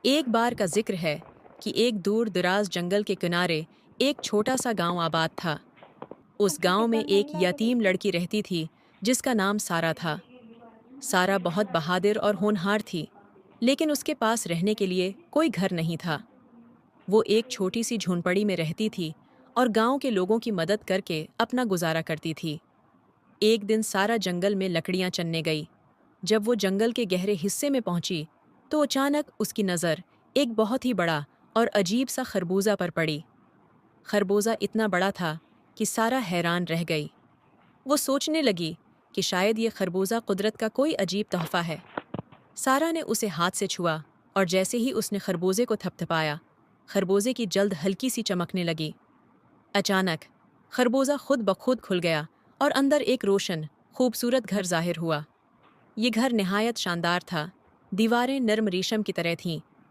ایک بار کا ذکر ہے کہ ایک دور دراز جنگل کے کنارے ایک چھوٹا سا گاؤں آباد تھا۔ اس گاؤں میں ایک یتیم لڑکی رہتی تھی جس کا نام سارا تھا۔ سارا بہت بہادر اور ہونہار تھی، لیکن اس کے پاس رہنے کے لیے کوئی گھر نہیں تھا۔ وہ ایک چھوٹی سی جھونپڑی میں رہتی تھی اور گاؤں کے لوگوں کی مدد کر کے اپنا گزارا کرتی تھی۔ ایک دن سارا جنگل میں لکڑیاں چننے گئی۔ جب وہ جنگل کے گہرے حصے میں پہنچی تو اچانک اس کی نظر ایک بہت ہی بڑا اور عجیب سا خربوزہ پر پڑی۔ خربوزہ اتنا بڑا تھا کہ سارا حیران رہ گئی۔ وہ سوچنے لگی کہ شاید یہ خربوزہ قدرت کا کوئی عجیب تحفہ ہے۔ سارا نے اسے ہاتھ سے چھوا اور جیسے ہی اس نے خربوزے کو تھپتھپایا، خربوزے کی جلد ہلکی سی چمکنے لگی۔ اچانک خربوزہ خود بخود کھل گیا اور اندر ایک روشن، خوبصورت گھر ظاہر ہوا۔ یہ گھر نہایت شاندار تھا۔ دیواریں نرم ریشم کی طرح تھیں